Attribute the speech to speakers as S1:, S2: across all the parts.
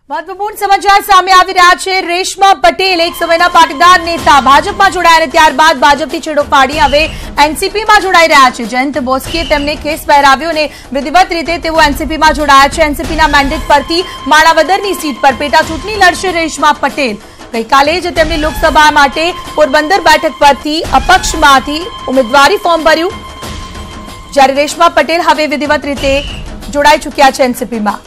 S1: महत्वपूर्ण समाचार सामे આવી રહ્યા છે। રેશમા પટેલ એક સમયના પાટીદાર નેતા ભાજપમાં જોડાયા અને ત્યારબાદ ભાજપથી છેડો પાડી હવે એનસીપીમાં જોડાઈ રહ્યા છે। જયંત બોસ્કીએ તેમને કેસ પહેરાવ્યો અને વિધિવત રીતે તેઓ એનસીપીમાં જોડાયા છે। એનસીપીના મેન્ડેટ પરથી માણાવદરની સીટ પર પેટા ચૂંટણી લડશે રેશમા પટેલ। ગઈકાલે જ તેમણે લોકસભા માટે પોરબંદર બેઠક પરથી અપક્ષમાંથી ઉમેદવારી ફોર્મ ભર્યું, જ્યારે રેશમા પટેલ હવે વિધિવત રીતે જોડાઈ ચૂક્યા છે એનસીપીમાં।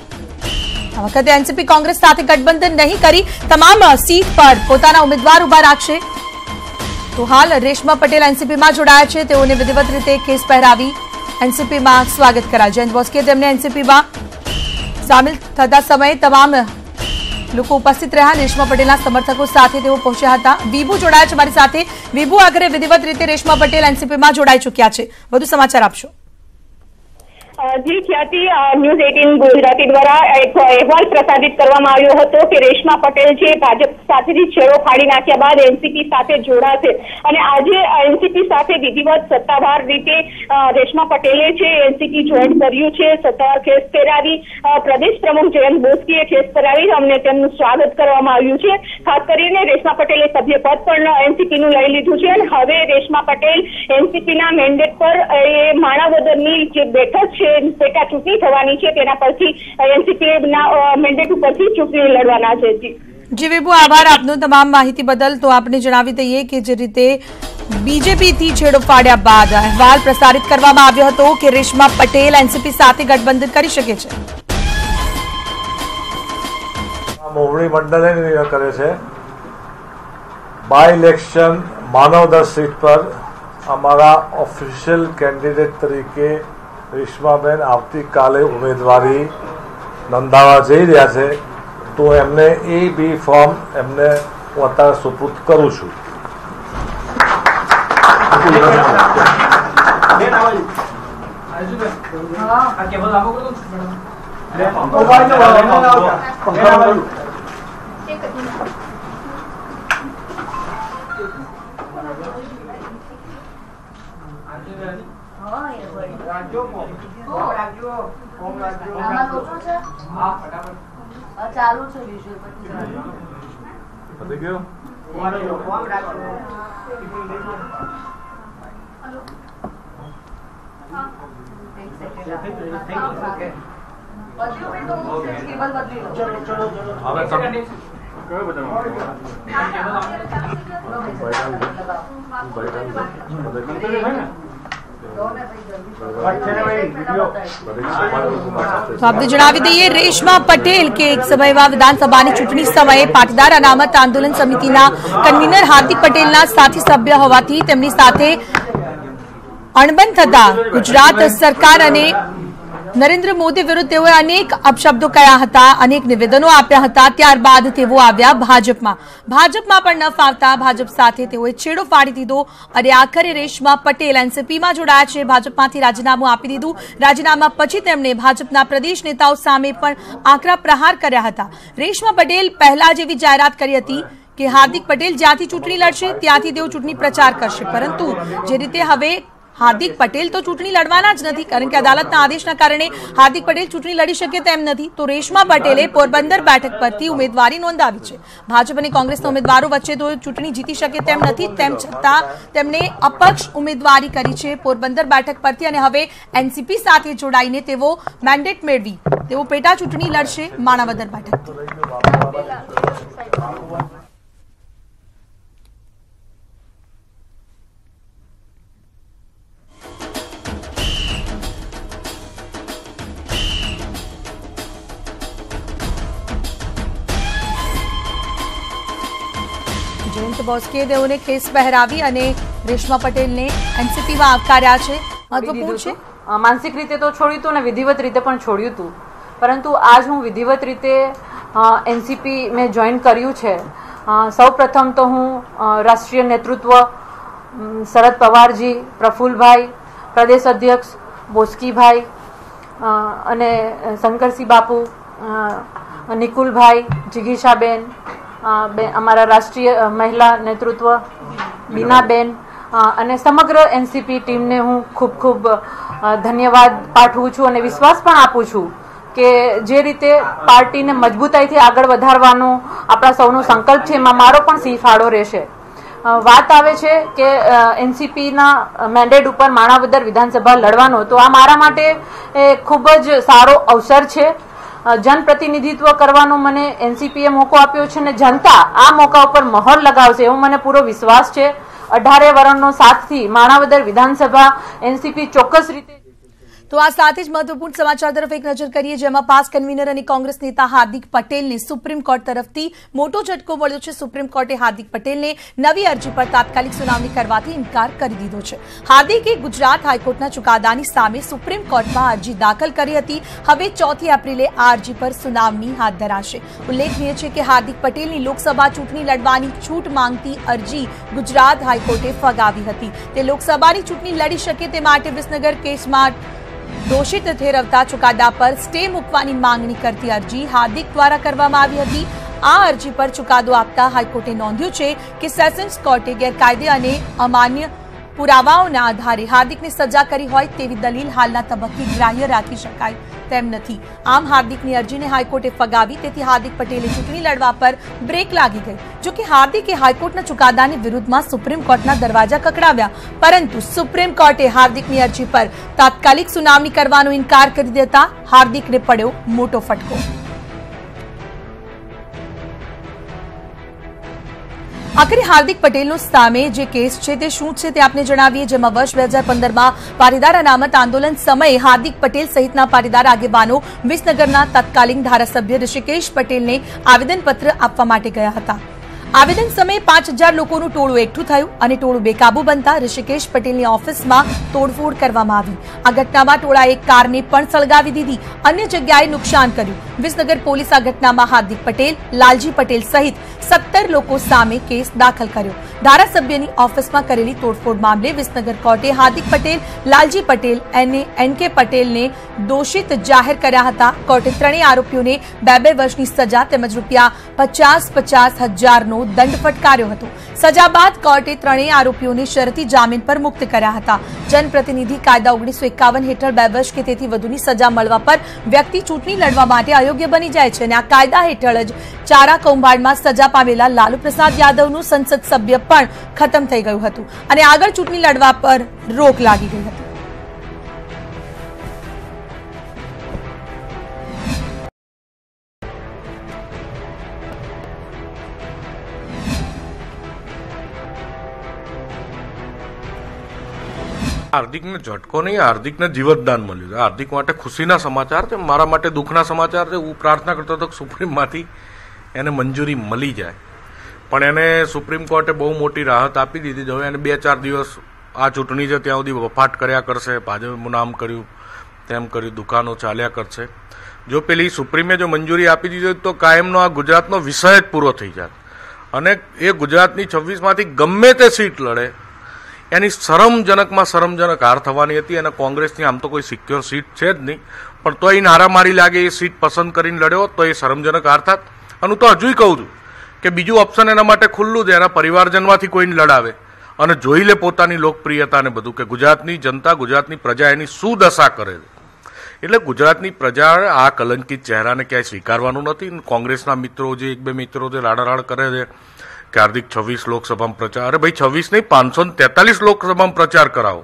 S1: આ વખતે એનસીપી કોંગ્રેસ સાથે ગઠબંધન નહીં કરી તમામ સીટ પર પોતાના ઉમેદવાર ઉભા રાખશે। તો હાલ રેશમા પટેલ એનસીપીમાં જોડાયા છે, તેઓને વિધિવત રીતે કેસ પહેરાવી એનસીપીમાં સ્વાગત કરાયું। જયંત બોસ્કીએ તેમને એનસીપીમાં સામેલ થતા સમયે તમામ લોકો ઉપસ્થિત રહ્યા। રેશમા પટેલના સમર્થકો સાથે તેઓ પહોંચ્યા હતા। વિભુ જોડાયા છે મારી સાથે। વિભુ, આગળ વિધિવત રીતે રેશમા પટેલ એનસીપીમાં જોડાઈ ચૂક્યા છે, વધુ સમાચાર આપશો।
S2: जी ख्याति न्यूज 18 गुजराती द्वारा एक अहवाल प्रसारित करवामां आव्यो हतो के रेशमा पटेल जे भाजप साथेथी छेड़ो फाड़ी नाख्या बाद एनसीपी साथे जोड़ाशे અને આજે એનસીપી સાથે વિધિવત સત્તાવાર રીતે રેશમા પટેલે છે એનસીપી જોઈન કર્યું છે। સત્તાવાર કેસ પહેરાવી પ્રદેશ પ્રમુખ જયંત બોસ્કીએ કેસ કરાવી અમને તેમનું સ્વાગત કરવામાં આવ્યું છે। ખાસ કરીને રેશમા પટેલે સભ્યપદ પણ એનસીપીનું લઈ લીધું છે અને હવે રેશમા પટેલ એનસીપીના મેન્ડેટ પર માણાવદરની જે બેઠક છે પેટા ચૂંટણી થવાની છે તેના પરથી એનસીપીના મેન્ડેટ ઉપરથી ચૂંટણી લડવાના છે।
S1: જી વિભુ, આભાર આપનો તમામ માહિતી બદલ। તો આપને જણાવી દઈએ કે જે રીતે બીજેપીથી છેડો ફાડ્યા બાદ અહેવાલ પ્રસારિત કરવામાં આવ્યો હતો કે રેશમા પટેલ એનસીપી સાથે ગઠબંધન કરી શકે છે।
S3: મોવડી મંડલે નિર્ણય કરે છે બાય ઇલેક્શન માનવદર સીટ પર અમારા ઓફિશિયલ કેન્ડિડેટ તરીકે રેશમાબેન આવતીકાલે ઉમેદવારી નોંધાવવા જઈ રહ્યા છે। તો એમને એ બી ફોર્મ એમને હું અત્યારે સુપુર્દ કરું છું।
S4: ચાલુ છે વિઝ્યુઅલ
S3: પતી ગયો।
S1: तो आपने जणावी दઈએ રેશમા પટેલ કે એક સમયમાં વિધાનસભાની ચૂંટણી સમયે પાટીદાર અનામત આંદોલન સમિતિના કન્વીનર હાર્દિક પટેલના સાથી સભ્ય હોવાથી તેમની સાથે અણબન થતા ગુજરાત સરકાર અને નરેન્દ્ર મોદી વિરુદ્ધ તેઓએ અનેક અપશબ્દો કહ્યા હતા, અનેક નિવેદનો આપ્યા હતા। ત્યારબાદ તેઓ આવ્યા ભાજપમાં પણ ન ફાવતા ભાજપ સાથે તેઓએ છેડો ફાડી દીધો અને આખરે રેશમા પટેલ એનસીપીમાં જોડાયા છે। ભાજપમાંથી રાજીનામું આપી દીધું। રાજીનામા પછી તેમણે ભાજપના પ્રદેશ નેતાઓ સામે પણ આકરા પ્રહાર કર્યા હતા। રેશમા પટેલ પહેલા જ એવી જાહેરાત કરી હતી કે હાર્દિક પટેલ જ્યાંથી ચૂંટણી લડશે ત્યાંથી તેઓ ચૂંટણી પ્રચાર કરશે, પરંતુ જે રીતે હવે हार्दिक पटेल तो चूंटणी लड़वाना ज नहीं, कारण के अदालतना आदेशना कारणे हार्दिक पटेल चूंटणी लड़ी शके तेम नहीं। तो रेशमा पटेले पोरबंदर बेठक परथी उम्मीदवारी नोंधावी छे। भाजप अने कांग्रेसना उम्मीदवारो वच्चे तो चूंटणी जीती शके तेम नहीं, तेम छतां तेमणे अपक्ष उम्मीदवारी करी छे पोरबंदर बेठक परथी अने हवे एनसीपी साथे जोडाईने तेओ मेन्डेट मेळवी तेओ पेटा चूंटणी लड़शे माणावदर बेठक। જયંત બોસ્કીએ તેઓને કેસ પહેરાવી અને રેશમા પટેલને એનસીપીમાં આવકાર્યા છે। મહત્વપૂર્ણ છે
S4: માનસિક રીતે તો છોડ્યું હતું અને વિધિવત રીતે પણ છોડ્યું હતું, પરંતુ આજ હું વિધિવત રીતે એનસીપી મેં જોઈન કર્યું છે। સૌ પ્રથમ તો હું રાષ્ટ્રીય નેતૃત્વ શરદ પવારજી, પ્રફુલ્લભાઈ, પ્રદેશ અધ્યક્ષ બોસ્કીભાઈ અને શંકરસિંહ બાપુ, નિકુલભાઈ, જિગીશાબેન, અમારા રાષ્ટ્રીય મહિલા નેતૃત્વ બીનાબેન અને સમગ્ર એનસીપી ટીમને હું ખૂબ ખૂબ ધન્યવાદ પાઠવું છું અને વિશ્વાસ પણ આપું છું કે જે રીતે પાર્ટીને મજબૂતાઈથી આગળ વધારવાનો આપણા સૌનો સંકલ્પ છે એમાં મારો પણ સિંહ ફાળો રહેશે. વાત આવે છે કે એનસીપીના મેન્ડેટ ઉપર માણાવદર વિધાનસભા લડવાનો, તો આ મારા માટે ખૂબ જ સારો અવસર છે. જનપ્રતિનિધિત્વ કરવાનો મને એનસીપીએ મોકો આપ્યો છે અને જનતા આ મોકા ઉપર મહોર લગાવશે એવો મને પૂરો વિશ્વાસ છે. 18 વર્ષનો સાથથી માણાવદર વિધાનસભા એનસીપી ચોક્કસ રીતે.
S1: તો આ સાથે જ મહત્વપૂર્ણ સમાચાર તરફ એક નજર કરીએ, જેમાં પાસ કન્વીનર અને કોંગ્રેસ નેતા હાર્દિક પટેલને સુપ્રીમ કોર્ટ તરફથી મોટો ઝટકો મળ્યો છે. સુપ્રીમ કોર્ટે હાર્દિક પટેલને નવી અરજી પર તાત્કાલિક સુનાવણી કરવાથી ઇનકાર કરી દીધો છે. હાર્દિકે ગુજરાત હાઈકોર્ટના ચુકાદાની સામે સુપ્રીમ કોર્ટમાં અરજી દાખલ કરી હતી. હવે 4 એપ્રિલે આ અરજી પર સુનાવણી હાથ ધરાશે. ઉલ્લેખનીય છે કે હાર્દિક પટેલની લોકસભા ચૂંટણી લડવાની છૂટ માંગતી અરજી ગુજરાત હાઈકોર્ટે ફગાવી હતી. તે લોકસભાની ચૂંટણી લડી શકે તે માટે વિસનગર કેસમાં દોષિત ઠેરવતા ચુકાદા પર સ્ટે મૂકવાની માંગણી કરતી અરજી હાર્દિક દ્વારા કરવામાં આવી હતી. આ અરજી પર ચુકાદો આપતા હાઈકોર્ટે નોંધ્યું છે કે સેશન્સ કોર્ટે ગેરકાયદે અને અમાન્ય પુરાવાઓના આધારે હાર્દિકને સજા કરી હોય તેવી દલીલ હાલના તબક્કે ગ્રાહ્ય રાખી શકાય તેમ નથી. આમ હાર્દિકની અરજીને હાઈકોર્ટે ફગાવી, તેથી હાર્દિક પટેલે ચૂંટણી લડવા પર બ્રેક લાગી ગઈ. જો કે હાર્દિકે હાઈકોર્ટના ચુકાદાની વિરુદ્ધમાં સુપ્રીમ કોર્ટના દરવાજા ખખડાવ્યા, પરંતુ સુપ્રીમ કોર્ટે હાર્દિકની અરજી પર તાત્કાલિક સુનાવણી કરવાનો ઇનકાર કરી દેતા હાર્દિકને પડ્યો મોટો ફટકો. આખરે હાર્દિક પટેલનો સામે જે કેસ છે તે શું છે તે આપને જણાવીએ, જેમાં વર્ષ 2015માં પાટીદાર અનામત આંદોલન સમયે હાર્દિક પટેલ સહિતના પાટીદાર આગેવાનો વિસનગરના તત્કાલીન ધારાસભ્ય ઋષિકેશ પટેલને આવેદનપત્ર આપવા માટે ગયા હતા. આવેદન સમયે 5000 લોકોનું ટોળું એકઠું થયું અને ટોળું બેકાબુ બનતા ઋષિકેશ પટેલની ઓફિસમાં તોડફોડ કરવામાં આવી. આ ઘટનામાં ટોળાએ એક કારને પણ સળગાવી દીધી, અન્ય જગ્યાએ નુકસાન કર્યું. વિસનગર પોલીસ આ ઘટનામાં હાર્દિક પટેલ, લાલજી પટેલ સહિત 17 લોકો સામે કેસ દાખલ કર્યો. ધારાસભ્યની ઓફિસમાં કરેલી તોડફોડ મામલે વિસનગર કોર્ટે હાર્દિક પટેલ, લાલજી પટેલ અને એનકે પટેલને દોષિત જાહેર કર્યા હતા. કોર્ટે ત્રણેય આરોપીઓને 2 વર્ષની સજા તેમજ ₹50,000 નો દંડ ફટકાર્યો હતો. સજા બાદ કોર્ટે ત્રણેય આરોપીઓને શરતી જામીન પર મુક્ત કર્યા હતા. જનપ્રતિનિધિ કાયદા 1951 હેઠળ 2 વર્ષ કે તેથી વધુની સજા મળવા પર વ્યક્તિ ચૂંટણી લડવા માટે અયોગ્ય બની જાય છે અને આ કાયદા હેઠળ જ ચારા કૌભાંડમાં સજા પામેલા લાલુ પ્રસાદ યાદવનું સંસદ સભ્ય પણ ખતમ થઈ ગયું હતું અને આગળ ચૂંટણી લડવા પર રોક લાગી ગઈ હતી.
S5: હાર્દિકને ઝટકો નહીં, હાર્દિકને જીવતદાન મળ્યું. હાર્દિક માટે ખુશીના સમાચાર છે, મારા માટે દુઃખના સમાચાર છે. હું પ્રાર્થના કરતો હતો કે સુપ્રીમમાંથી એને મંજૂરી મળી જાય, પણ એને સુપ્રીમ કોર્ટે બહુ મોટી રાહત આપી દીધી. હવે એને 2-4 દિવસ આ ચૂંટણી છે ત્યાં સુધી વફાટ કર્યા કરશે. ભાજપનું નામ કર્યું, તેમ કર્યું, દુકાનો ચાલ્યા કરશે. જો પેલી સુપ્રીમે જો મંજૂરી આપી દીધી તો કાયમનો આ ગુજરાતનો વિષય જ પૂરો થઈ જાય અને એ ગુજરાતની 26માંથી ગમે તે સીટ લડે એની શરમજનકમાં શરમજનક હાર થવાની હતી. અને કોંગ્રેસની આમ તો કોઈ સિક્યોર સીટ છે જ નહીં, પણ તોય નારામારી લાગે એ સીટ પસંદ કરીને લડ્યો તો એ શરમજનક હાર થાત. અને હું તો હજુય કહું છું કે બીજું ઓપ્શન એના માટે ખુલ્લું છે, એના પરિવારજનમાંથી કોઈને લડાવે અને જોઈ લે પોતાની લોકપ્રિયતા ને બધું કે ગુજરાતની જનતા, ગુજરાતની પ્રજા એની શું દશા કરે છે. એટલે ગુજરાતની પ્રજા આ કલંકિત ચહેરાને ક્યાંય સ્વીકારવાનું નથી. કોંગ્રેસના મિત્રો જે 1-2 મિત્રો જે રાડારાડ કરે છે કે હાર્દિક 26 લોકસભામાં પ્રચાર, અરે ભાઈ 26 નહીં, 543 લોકસભામાં પ્રચાર કરાવો.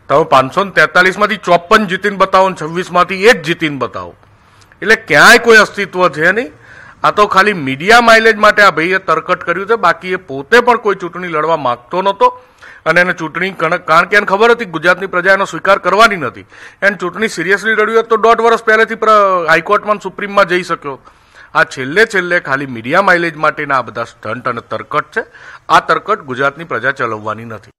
S5: તમે 543માંથી 54 જીતીને બતાવો ને 26માંથી 1 જીતીને બતાવો. એટલે ક્યાંય કોઈ અસ્તિત્વ છે નહીં. આ તો ખાલી મીડિયા માઇલેજ માટે આ ભાઈએ તરકટ કર્યું છે. બાકી એ પોતે પણ કોઈ ચૂંટણી લડવા માંગતો નહોતો અને એને ચૂંટણી કારણ કે એને ખબર હતી ગુજરાતની પ્રજા એનો સ્વીકાર કરવાની નથી. એને ચૂંટણી સિરિયસલી લડ્યું હોત તો 1.5 વર્ષ પહેલેથી હાઈકોર્ટમાં સુપ્રીમમાં જઈ શક્યો. આ છેલ્લે ખાલી મીડિયા માઇલેજ માટેના આ બધા સ્ટન્ટ અને તરકટ છે. આ તરકટ ગુજરાતની પ્રજા ચલાવવાની નથી.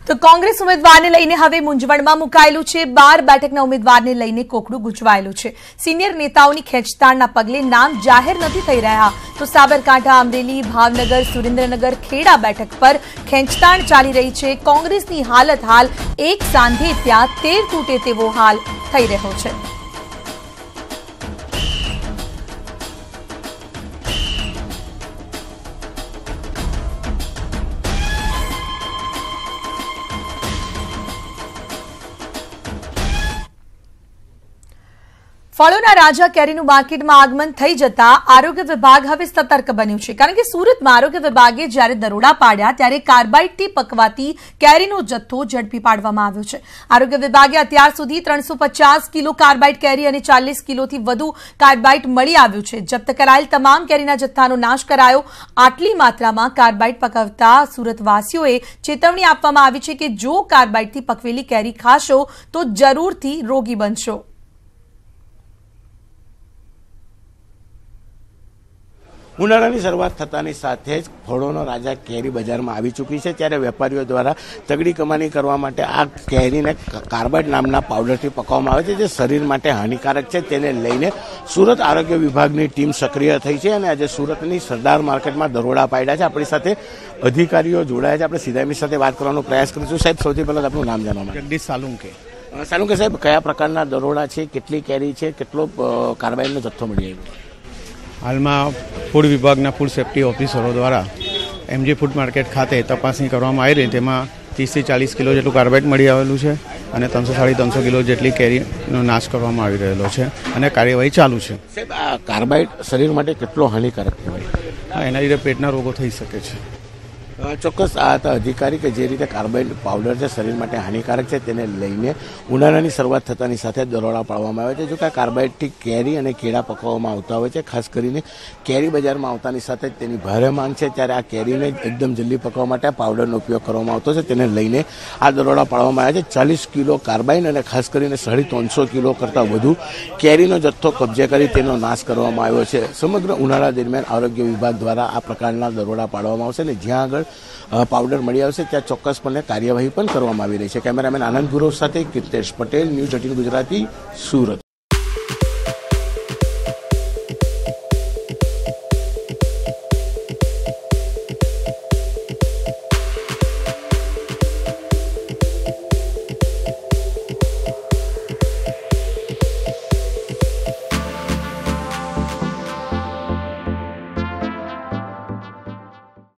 S1: તો કોંગ્રેસ ઉમેદવારને લઈને હવે મૂંઝવણમાં મુકાયેલું છે. 12 બેઠકના ઉમેદવારને લઈને કોકડું ગૂંચવાયેલું છે. સિનિયર નેતાઓની ખેંચતાણના પગલે નામ જાહેર નથી થઈ રહ્યા. તો સાબરકાંઠા, અમરેલી, ભાવનગર, સુરેન્દ્રનગર, ખેડા બેઠક પર ખેંચતાણ ચાલી રહી છે. કોંગ્રેસની હાલત હાલ એક સાંધે ત્યાં 13 તૂટે તેવો હાલ થઈ રહ્યો છે. ફળોના રાજા કેરીનું માર્કેટમાં આગમન થઈ જતા આરોગ્ય વિભાગ હવે સતર્ક બન્યું છે, કારણ કે સુરતમાં આરોગ્ય વિભાગે જ્યારે દરોડા પાડ્યા ત્યારે કાર્બાઇડથી પકવાતી કેરીનો જથ્થો ઝડપી પાડવામાં આવ્યો છે. આરોગ્ય વિભાગે અત્યાર સુધી 350 કિલો કાર્બાઇડ કેરી અને 40 કિલોથી વધુ કાર્બાઇડ મળી આવ્યું છે. જપ્ત કરાયેલ તમામ કેરીના જથ્થાનો નાશ કરાયો. આટલી માત્રામાં કાર્બાઇડ પકવતા સુરતવાસીઓએ ચેતવણી આપવામાં આવી છે કે જો કાર્બાઇડથી પકવેલી કેરી ખાશો તો જરૂરથી રોગી બનશો.
S6: ઉનાળાની શરૂઆત થતાની સાથે જ ફળોનો રાજા કેરી બજારમાં આવી ચૂકી છે, ત્યારે વેપારીઓ દ્વારા તગડી કમાણી કરવા માટે આ કેરીને કાર્બાઇડ નામના પાવડરથી પકવવામાં આવે છે, જે શરીર માટે હાનિકારક છે. તેને લઈને સુરત આરોગ્ય વિભાગની ટીમ સક્રિય થઈ છે અને આજે સુરતની સરદાર માર્કેટમાં દરોડા પાડ્યા છે. આપણી સાથે અધિકારીઓ જોડાયા છે. આપણે સીધા એમની સાથે વાત કરવાનો પ્રયાસ કરીશું. સાહેબ, સૌથી પહેલા આપણું નામ જાણવા માંગે.
S7: જગદીશ સાલુંકે.
S6: સાલુંકે સાહેબ, કયા પ્રકારના દરોડા છે, કેટલી કેરી છે, કેટલો કાર્બાઇડનો જથ્થો મળી આવ્યો?
S7: હાલમાં ફૂડ વિભાગના ફૂડ સેફ્ટી ઓફિસરો દ્વારા એમજી ફૂડ માર્કેટ ખાતે તપાસણી કરવામાં આવી રહી, તેમાં 30 થી 40 કિલો જેટલું કાર્બાઇડ મળી આવેલું છે અને 300-350 કિલો જેટલી કેરીનો નાશ કરવામાં આવી રહેલો છે અને કાર્યવાહી ચાલુ છે.
S6: સાહેબ, આ કાર્બાઇડ શરીર માટે કેટલો હાનિકારક કહેવાય?
S7: હા, એના લીધે પેટના રોગો થઈ શકે છે.
S6: ચોક્કસ આ હતા અધિકારી કે જે રીતે કાર્બાઇડ પાવડર છે શરીર માટે હાનિકારક છે, તેને લઈને ઉનાળાની શરૂઆત થતાની સાથે દરોડા પાડવામાં આવે છે. જો કે આ કાર્બાઇડથી કેરી અને કેળા પકવવામાં આવતા હોય છે. ખાસ કરીને કેરી બજારમાં આવતાની સાથે જ તેની ભારે માંગ છે, ત્યારે આ કેરીને એકદમ જલ્દી પકવવા માટે આ પાવડરનો ઉપયોગ કરવામાં આવતો છે. તેને લઈને આ દરોડા પાડવામાં આવ્યા છે. 40 કિલો કાર્બાઇડ અને ખાસ કરીને 350 કિલો કરતાં વધુ કેરીનો જથ્થો કબજે કરી તેનો નાશ કરવામાં આવ્યો છે. સમગ્ર ઉનાળા દરમિયાન આરોગ્ય વિભાગ દ્વારા આ પ્રકારના દરોડા પાડવામાં આવશે અને જ્યાં આગળ પાવડર મળી આવશે ત્યાં ચોક્કસપણે કાર્યવાહી પણ કરવામાં આવી રહી છે. કેમેરામેન આનંદ ગુરવ સાથે કિતેશ પટેલ, ન્યૂઝ 18 ગુજરાતી, સુરત.